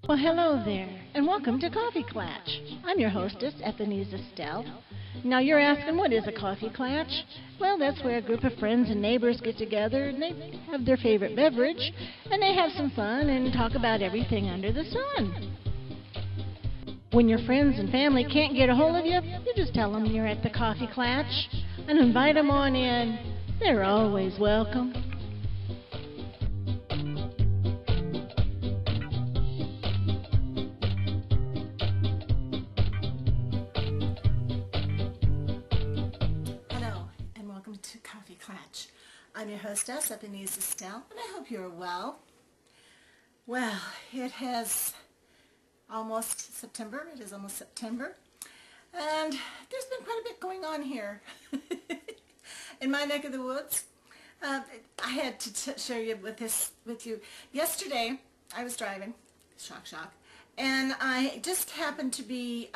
Well, hello there, and welcome to Coffee Clatch. I'm your hostess, Eppie-sode. Now, you're asking, what is a coffee clatch? Well, that's where a group of friends and neighbors get together, and they have their favorite beverage, and they have some fun and talk about everything under the sun. When your friends and family can't get a hold of you, you just tell them you're at the Coffee Clatch and invite them on in. They're always welcome. To Coffee Clatch. I'm your hostess, Eppie-sode, and I hope you're well. Well, it is almost September. It is almost September, and there's been quite a bit going on here in my neck of the woods. I had to share with you. Yesterday, I was driving, shock, and I just happened to be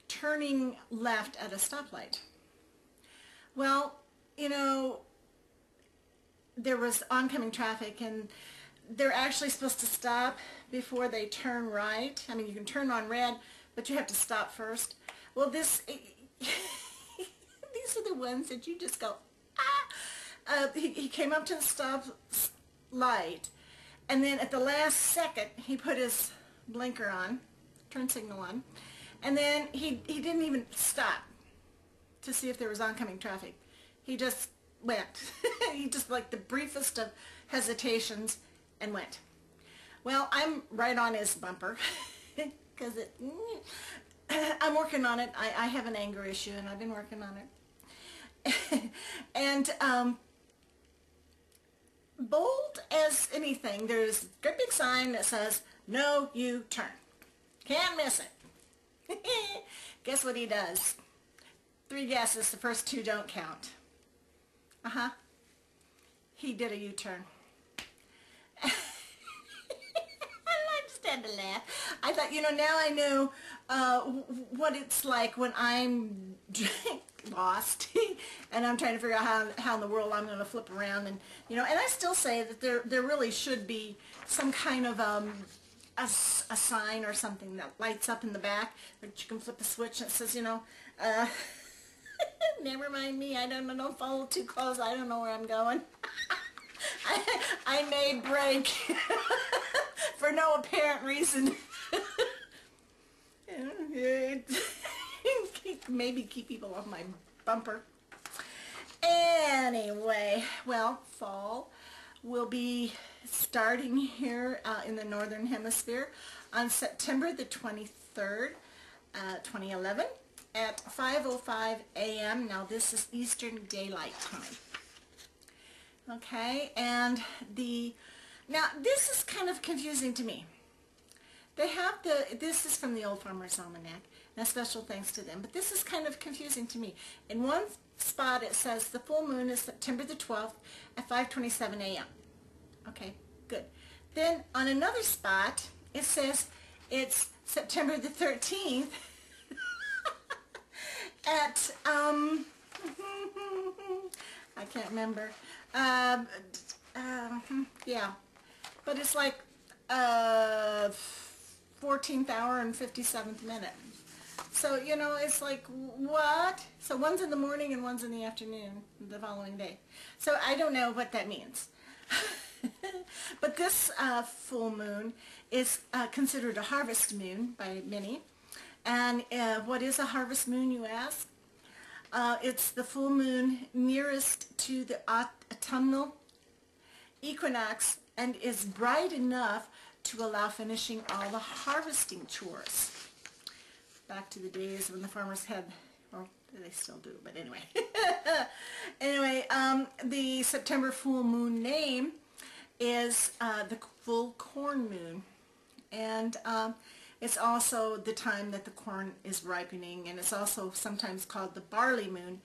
turning left at a stoplight. Well, you know, there was oncoming traffic, and they're actually supposed to stop before they turn right. I mean, you can turn on red, but you have to stop first. Well, these are the ones that you just go, ah! He came up to the stop light, and then at the last second, he put his blinker on, turn signal on, and then he didn't even stop to see if there was oncoming traffic. He just went. He just, like the briefest of hesitations, and went. Well, I'm right on his bumper because I'm working on it. I have an anger issue, and I've been working on it. And bold as anything, there's a great big sign that says, "No U-turn." Can't miss it. Guess what he does? 3 guesses, the first 2 don't count. He did a U-turn. I just had to laugh. I thought, you know, now I know what it's like when I'm lost and I'm trying to figure out how in the world I'm going to flip around. And, you know, and I still say that there really should be some kind of a sign or something that lights up in the back that you can flip a switch and it says, you know, never mind me, don't follow too close, I don't know where I'm going. I may break for no apparent reason. Maybe keep people off my bumper. Anyway, well, fall will be starting here in the Northern Hemisphere on September the 23rd, 2011. at 5:05 a.m. Now this is Eastern Daylight Time. Okay, and now this is kind of confusing to me. They have this is from the Old Farmer's Almanac, and a special thanks to them, but this is kind of confusing to me. In one spot it says the full moon is September the 12th at 5:27 a.m. Okay, good. Then on another spot it says it's September the 13th at I can't remember. Yeah, but it's like 14th hour and 57th minute. So, you know, it's like, what? So one's in the morning and one's in the afternoon the following day. So I don't know what that means. But this full moon is considered a harvest moon by many. And what is a harvest moon, you ask? It's the full moon nearest to the autumnal equinox and is bright enough to allow finishing all the harvesting chores. Back to the days when the farmers had, well, they still do, but anyway. Anyway, the September full moon name is the full corn moon. And it's also the time that the corn is ripening, and it's also sometimes called the barley moon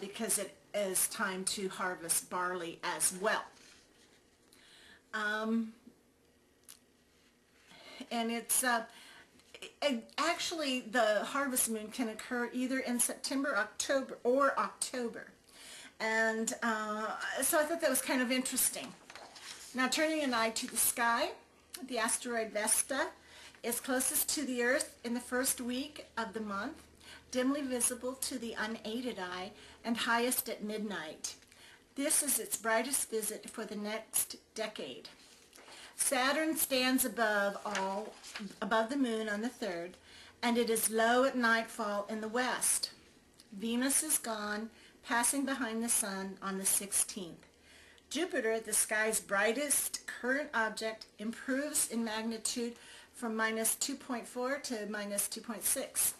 because it is time to harvest barley as well. And it's actually the harvest moon can occur either in September, October, or October. And so I thought that was kind of interesting. Now turning an eye to the sky, The asteroid Vesta is closest to the Earth in the first week of the month, dimly visible to the unaided eye, and highest at midnight. This is its brightest visit for the next decade. Saturn stands above the moon on the 3rd, and it is low at nightfall in the west. Venus is gone, passing behind the sun on the 16th. Jupiter, the sky's brightest current object, improves in magnitude from -2.4 to -2.6.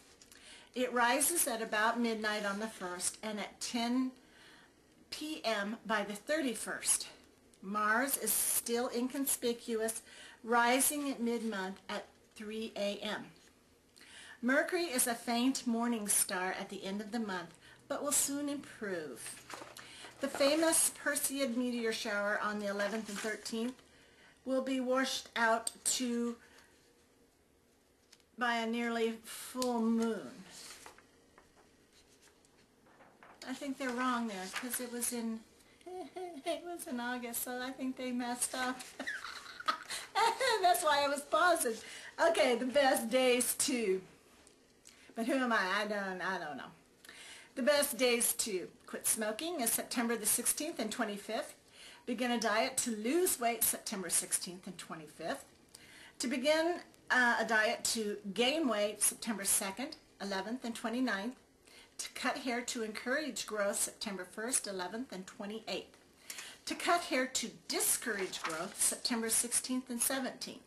It rises at about midnight on the 1st and at 10 p.m. by the 31st. Mars is still inconspicuous, rising at mid-month at 3 a.m. Mercury is a faint morning star at the end of the month, but will soon improve. The famous Perseid meteor shower on the 11th and 13th will be washed out by a nearly full moon. I think they're wrong there because it was in August, so I think they messed up. That's why I was pausing. Okay, the best days too. But who am I? I don't know. The best days to quit smoking is September the 16th and 25th. Begin a diet to lose weight September 16th and 25th. To begin a diet to gain weight September 2nd, 11th, and 29th. To cut hair to encourage growth September 1st, 11th, and 28th. To cut hair to discourage growth September 16th and 17th.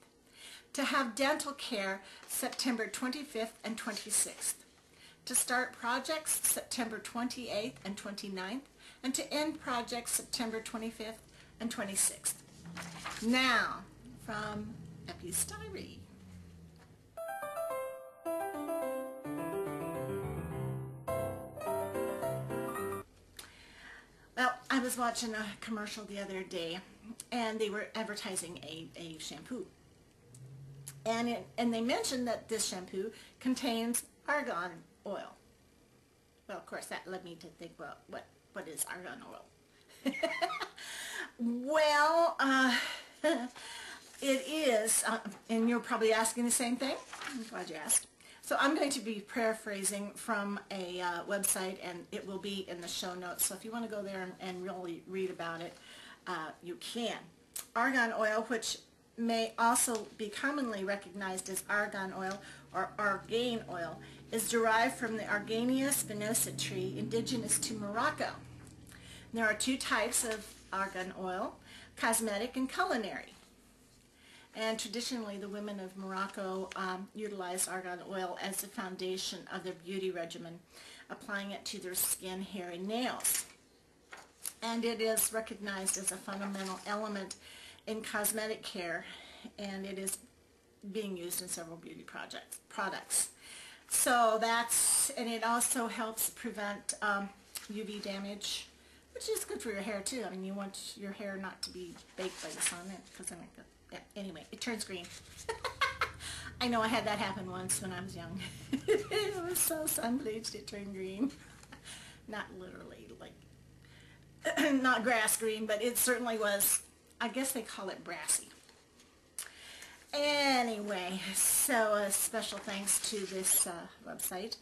To have dental care September 25th and 26th. To start projects September 28th and 29th, and to end projects September 25th and 26th. Now, from Eppie's diary. Well, I was watching a commercial the other day, and they were advertising a shampoo. And they mentioned that this shampoo contains argan oil. Well, of course, that led me to think, well, what is argan oil? Well, it is, and you're probably asking the same thing. I'm glad you asked. So I'm going to be paraphrasing from a website, and it will be in the show notes. So if you want to go there and really read about it, you can. Argan oil, which may also be commonly recognized as argan oil or argane oil, is derived from the Argania spinosa tree indigenous to Morocco. There are two types of argan oil, cosmetic and culinary. And traditionally, the women of Morocco utilize argan oil as the foundation of their beauty regimen, applying it to their skin, hair, and nails. And it is recognized as a fundamental element in cosmetic care, and it is being used in several beauty products. So and it also helps prevent UV damage, which is good for your hair too. I mean, you want your hair not to be baked by the sun, because anyway, it turns green. I know I had that happen once when I was young. It was so sun-bleached it turned green. Not literally, like, not grass green, but it certainly was. I guess they call it brassy. Anyway, so a special thanks to this website.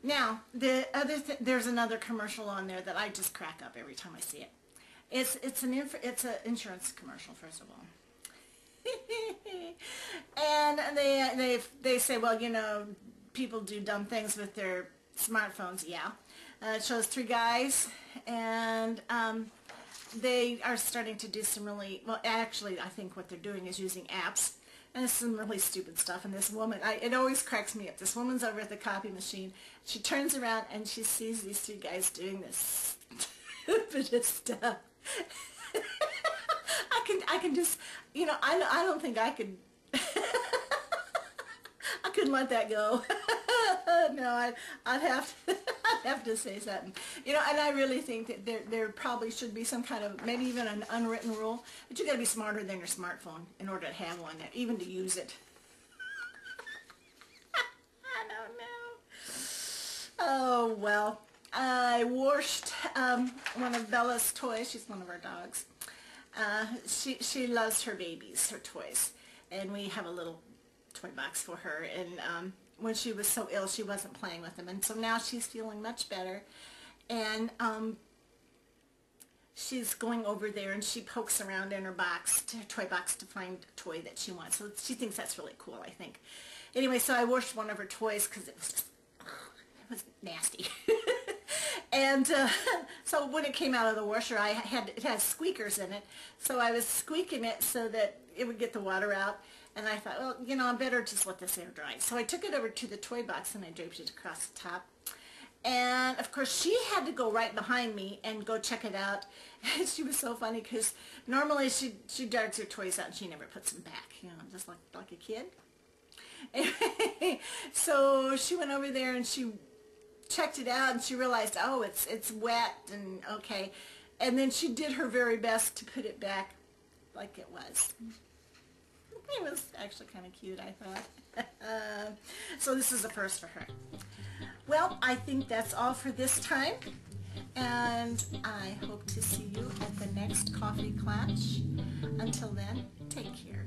Now, there's another commercial on there that I just crack up every time I see it. It's an insurance commercial, first of all. And they say, well, you know, people do dumb things with their smartphones. Yeah. It shows three guys, and they are starting to do some really, well, actually, I think what they're doing is using apps, and it's some really stupid stuff. And this woman, it always cracks me up. This woman's over at the copy machine. She turns around and she sees these three guys doing this stupidest stuff. I can just, you know, I don't think I could, I couldn't let that go. No, I'd have to say something. You know, and I really think that there probably should be some kind of, maybe even an unwritten rule, that you got to be smarter than your smartphone in order to have one, even to use it. I don't know. Oh, well. I washed one of Bella's toys. She's one of our dogs. She loves her babies, her toys. and we have a little toy box for her. And when she was so ill, she wasn't playing with them, and so now she's feeling much better. And she's going over there and she pokes around in her box, her toy box, to find a toy that she wants. So she thinks that's really cool, I think. Anyway, so I washed one of her toys because it was just, it was nasty. And so when it came out of the washer, it has squeakers in it. So I was squeaking it so that it would get the water out. And I thought, well, you know, I better just let this air dry. So I took it over to the toy box and I draped it across the top. And of course she had to go right behind me and go check it out. And she was so funny because normally she darts her toys out and she never puts them back, you know, just like a kid. So she went over there and she checked it out and she realized, oh, it's wet, and okay. And then she did her very best to put it back like it was. It was actually kind of cute, I thought. So this is a first for her. Well, I think that's all for this time, and I hope to see you at the next Coffee Clatch. Until then, take care.